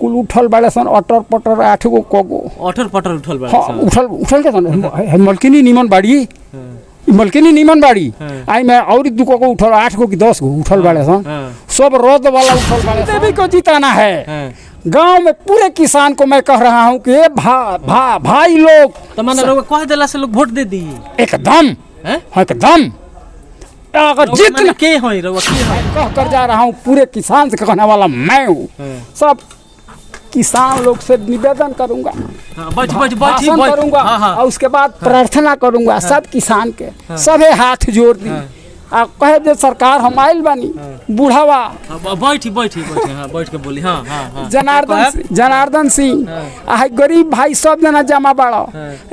कुल उठल बाड़े सन अटर पटर 8 गो कगो अटर पटर उठल बा। हाँ उठल के सन मलकिनी नीमन बाड़ी मलकिनी नीमन बाड़ी आई मैं और 2 गो उठल 8 गो कि 10 गो उठल बाड़े सन सब रद वाला उठल बाड़े देवी को जिताना है। गांव में पूरे किसान को मैं कह रहा हूँ कि भाई लोग तो माने लोग कह देला से लोग वोट दे दी एकदम एकदम अगर जितना के होई रवा के होई कह कर जा रहा हूँ पूरे किसान से कहने वाला मैं हूँ। सब किसान लोग से निवेदन करूंगा भाषण करूंगा और उसके बाद प्रार्थना करूंगा सब किसान के सभी हाथ जोड़ दी आ कहे जे सरकार हम आइल बानी बुढ़ावा बैठी हां बैठ के बोली हां जनार्दन सिंह आ गरीब भाई सब जना जमा बाड़ा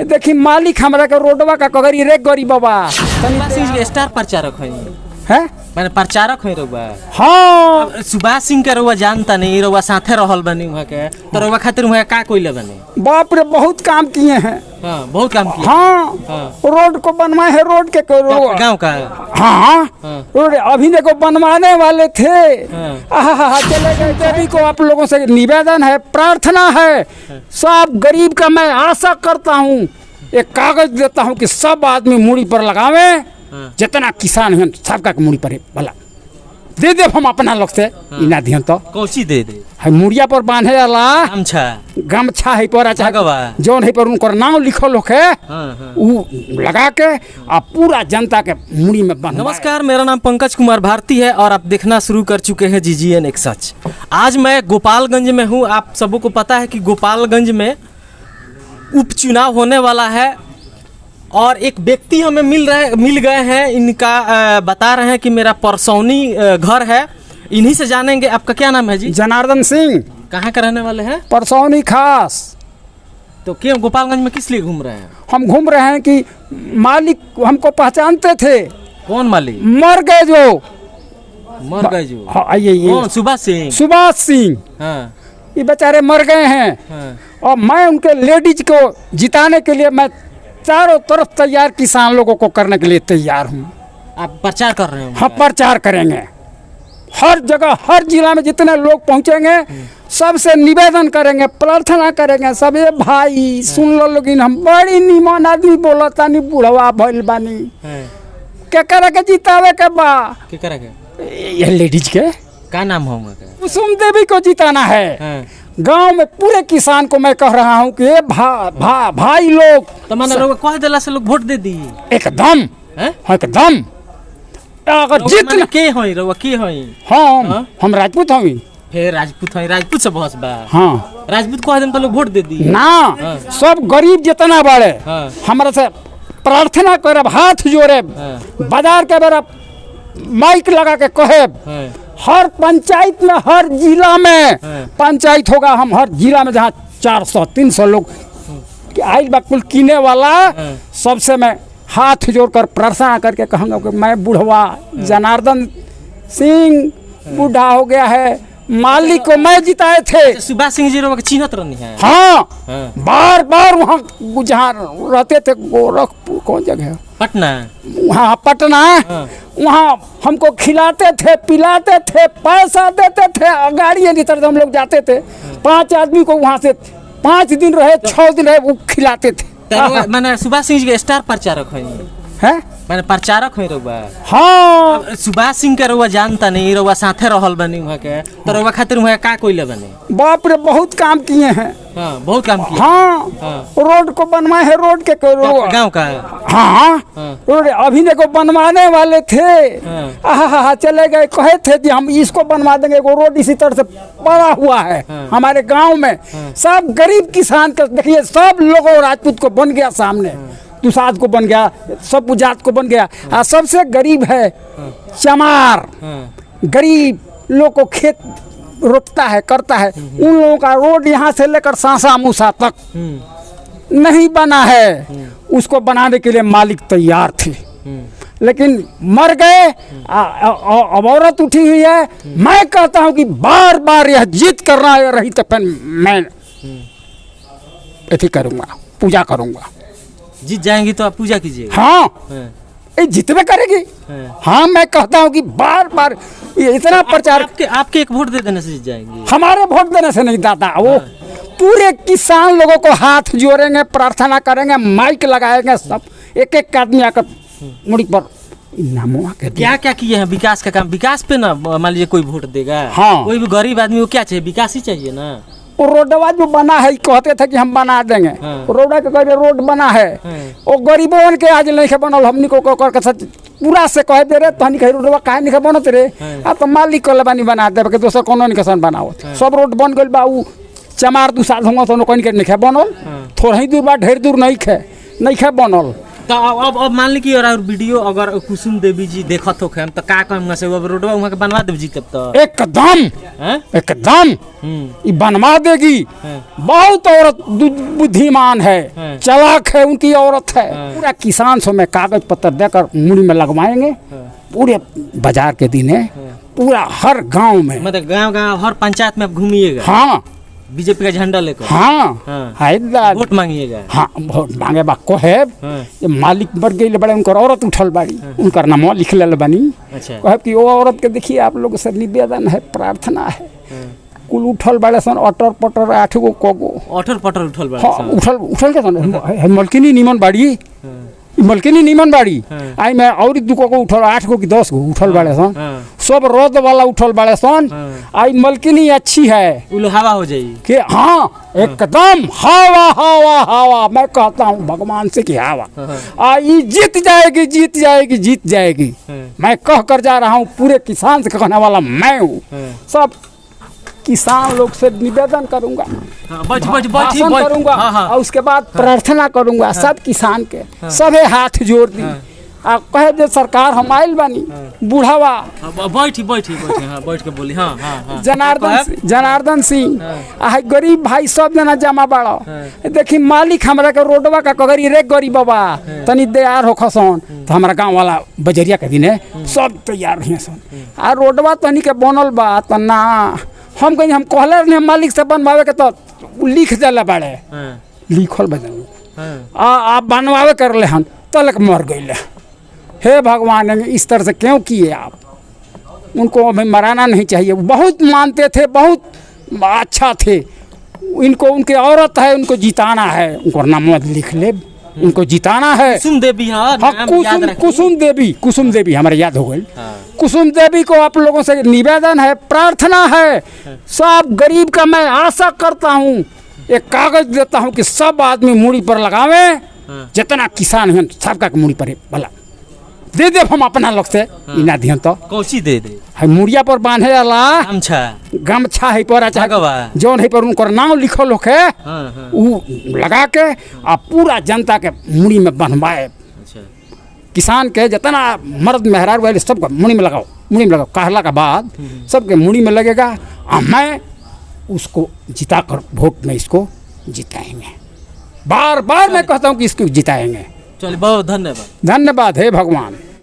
देखी मालिक हमरा के रोडवा का कगरी रे गरीब बाबा तनी स्टार प्रचारक है माने प्रचारक है रउवा। हां सुभाष सिंह के रउवा जानता नहीं रउवा साथे रहल बनी वहां के तो रउवा खातिर वहां का कोइले बनी बाप रे बहुत काम किए हैं। हां बहुत काम किए। हाँ रोड को बनवाए है रोड के गांव का हाँ रोड अभी को बनवाने वाले थे चले गए। देवी को आप लोगों से निवेदन है प्रार्थना है सब गरीब का मैं आशा करता हूँ एक कागज देता हूँ कि सब आदमी मूड़ी पर लगावे जितना किसान हैं सबका मूड़ी पर भला दे दे हम अपना लोग से इना दिहन तो कोसी दे दे है मुड़िया पर बांधे वाला गमछा है पर अच्छा जौन है पर उनकर नाम लिखल होके वो लगा के आ पूरा जनता के मुड़ी में बांध। नमस्कार, मेरा नाम पंकज कुमार भारती है और आप देखना शुरू कर चुके हैं GGN एक सच। आज मैं गोपालगंज में हूँ। आप सबों को पता है कि गोपालगंज में उपचुनाव होने वाला है और एक व्यक्ति हमें मिल गए हैं। इनका बता रहे हैं कि मेरा परसौनी घर है। इन्हीं से जानेंगे। आपका क्या नाम है जी? जनार्दन सिंह। कहाँ के रहने वाले हैं? परसौनी खास। तो क्यों गोपालगंज में किस लिए घूम रहे हैं? हम घूम रहे हैं कि मालिक हमको पहचानते थे। कौन मालिक? मर गए जो। हाँ आइए। सुभाष सिंह। हाँ ये बेचारे मर गए हैं। हाँ। और मैं उनके लेडीज को जिताने के लिए मैं चारों तरफ तैयार किसान लोगों को करने के लिए तैयार हूँ। आप प्रचार कर रहे हैं? हाँ प्रचार करेंगे हर जगह हर जिला में जितने लोग पहुँचेंगे सबसे निवेदन करेंगे प्रार्थना करेंगे। सब भाई सुन लो लेकिन हम बड़ी निमन आदमी बोला तानी बुढ़वा भइल बानी के करे के जितावे के बा के करे के ये लेडीज के का नाम हो कुसुम देवी को जिताना है। गांव में पूरे किसान को मैं कह रहा हूँ कि भाई लोग तो माने लोग कह देला से लोग वोट दे दी एकदम एकदम अगर जितना के होई रवा के होई। हाँ हम राजपूत हमी। फिर राजपूत होई राजपूत से बहस बा। हाँ राजपूत कह देम तो लोग वोट दे दी ना। सब गरीब जितना बड़े हमरा से प्रार्थना करब हाथ जोड़े बाजार के बेरा माइक लगा के कहे हर पंचायत में हर जिला में पंचायत होगा। हम हर जिला में जहाँ 400-300 लोग आइल बा कुल कीने वाला सबसे मैं हाथ जोड़कर प्रार्थना करके कहूँगा कि मैं बुढ़वा जनार्दन सिंह बूढ़ा हो गया है मालिक को मैं जिताए थे। सुभाष सिंह जी लोग चिन्हत रहनी है। हाँ बार बार वहाँ जहाँ रहते थे गोरखपुर कौन जगह पटना वहाँ पटना वहाँ हमको खिलाते थे पिलाते थे पैसा देते थे गाड़ी नहीं तरह हम लोग जाते थे 5 आदमी को वहाँ से 5 दिन रहे 6 दिन रहे वो खिलाते थे। मैंने सुभाष सिंह जी के स्टार प्रचारक है मैंने प्रचारक है रउवा। हाँ सुभाष सिंह के रउवा जानता नहीं रउवा साथे रहल बनी वहाँ के तो रउवा खातिर वहाँ का कोइले बनी बाप रे बहुत काम किए हैं। हाँ बहुत काम किए। हाँ रोड को बनवाए है रोड के गांव का। हाँ रोड अभी को बनवाने वाले थे चले गए कहे थे कि हम इसको बनवा देंगे वो रोड इसी तरह से पड़ा हुआ है हमारे गाँव में। सब गरीब किसान का देखिए सब लोगों राजपूत को बन गया सामने दुसाद को बन गया सब जात को बन गया। सबसे गरीब है चमार गरीब लोग को खेत रोपता है करता है उन लोगों का रोड यहाँ से लेकर सांसा मूसा तक नहीं बना है। उसको बनाने के लिए मालिक तैयार थे लेकिन मर गए। अब औरत उठी हुई है। मैं कहता हूँ कि बार बार यह जीत करना रही तो फिर मैं ऐसी करूँगा पूजा करूँगा। जीत जाएंगी तो आप पूजा कीजिए। हाँ ये जितने करेगी। हाँ मैं कहता हूँ कि बार बार ये इतना प्रचार आपके एक वोट दे देने से जीत जाएंगे। हमारे वोट देने से नहीं दाता, वो पूरे किसान लोगों को हाथ जोड़ेंगे, प्रार्थना करेंगे, माइक लगाएंगे, सब एक एक आदमी आकर मुड़ी पर नामों के क्या क्या किए हैं विकास का काम? विकास पे ना मान लीजिए कोई वोट देगा, हाँ। कोई भी गरीब आदमी को क्या चाहिए? विकास ही चाहिए ना। वो रोडवा जो बना है कहते थे कि हम बना देंगे, रोडा के कहे रोड बना है, वो गरीबों के आज नहीं बनल, हमनी को पूरा से कह दे रहे तो कहे रोडवा काहे नहीं बनत रे, आ तो मालिक कल बानी बना दे के दोसर कोनो नहीं कैसन बनाओ, सब रोड बन गइल बा। उ चमार दू साल होंगे तो कहीं के नहीं बनल, थोड़ा ही दूर बा, ढेर दूर नहीं खे बनल। तो अब मान ली कि और वीडियो अगर कुसुम देवी जी देखत हो हम तो का कहूँगा से अब रोडवा वहाँ के बनवा देव जी तब तो एकदम ये बनवा देगी। बहुत औरत बुद्धिमान है, चालाक है, उनकी औरत है। पूरा किसान सो में कागज पत्र देकर मुड़ी में लगवाएंगे, पूरे बाजार के दिन है, पूरा हर गांव में, मतलब गांव हर पंचायत में घूमिएगा। हाँ बीजेपी का झंडा लेकर। हाँ वोट मांगिएगा। हाँ वोट मांगे बा को है। ये मालिक मर गई बड़े, उनकर औरत उठल बाड़ी, उनकर नाम लिख ले बनी। अच्छा। कहे कि वो औरत के देखिए आप लोग से निवेदन है, प्रार्थना है, कुल उठल बड़े सन, अटर पटर 8 गो कोगो अटर पटर उठल बड़े। हाँ उठल के सन मलकिनी नीमन बाड़ी, मलकिनी नीमन बाड़ी आई में और 2 को उठल, 8 गो कि 10 गो उठल बड़े सन, सब रद वाला उठल बड़े सन। आई मलकिनी अच्छी है, हवा हो जाएगी कि हाँ एकदम हवा हवा हवा। मैं कहता हूँ भगवान से कि हवा आई जीत जाएगी, जीत जाएगी, जीत जाएगी। मैं कह कर जा रहा हूँ, पूरे किसान से कहने वाला मैं हूँ। सब किसान लोग से निवेदन करूंगा, भाषण करूंगा और उसके बाद प्रार्थना करूंगा सब किसान के, सबे हाथ जोड़ दी आ कहे जे सरकार हम आइल बानी, बूढ़ावा बैठ के बोली। जनार्दन सिंह आ गरीब भाई सब जना जमा बाड़ा। देखी मालिक हमरा के रोडवा का कगरी रे गरीब बाबा तनी तैयार हो खसन, तो हमारा गांव वाला बजरिया के दिन सब तैयार रही सन। आ रोडवा तनी के बनल बा तो ना हम कहीं हम कहले रहे मालिक से बनवावे के तो लिख दिला बाड़े, लिखल बदल आ बनवावे कर ले हन तलक मर गई। हे भगवान इस तरह से क्यों किए आप? उनको हमें मराना नहीं चाहिए। बहुत मानते थे, बहुत अच्छा थे, इनको उनकी औरत है, उनको जिताना है, उनको नाम लिख ले, उनको जिताना है। कुसुम देवी, कुसुम देवी हमारे याद हो गई। कुसुम देवी को आप लोगों से निवेदन है, प्रार्थना है, सब गरीब का मैं आशा करता हूँ, एक कागज देता हूँ कि सब आदमी मूड़ी पर लगावे, जितना किसान है सबका मुड़ी पर भला दे दे। हम अपना लोग से इना दिहन तो कौची दे दे है, मुड़िया पर बांधे वाला गमछा है पर जौन है पर उनकर नाम लिखल होके उ लगा के आ पूरा जनता के मुड़ी में बंधवाए। किसान के जितना मर्द मेहरार वाले सबको मुड़ी में लगाओ, मुड़ी में लगाओ। कहला के बाद सबके मुड़ी में लगेगा और मैं उसको जिता कर वोट में इसको जिताएंगे। बार बार मैं कहता हूँ कि इसको जिताएंगे। चलिए बहुत धन्यवाद। धन्यवाद हे भगवान।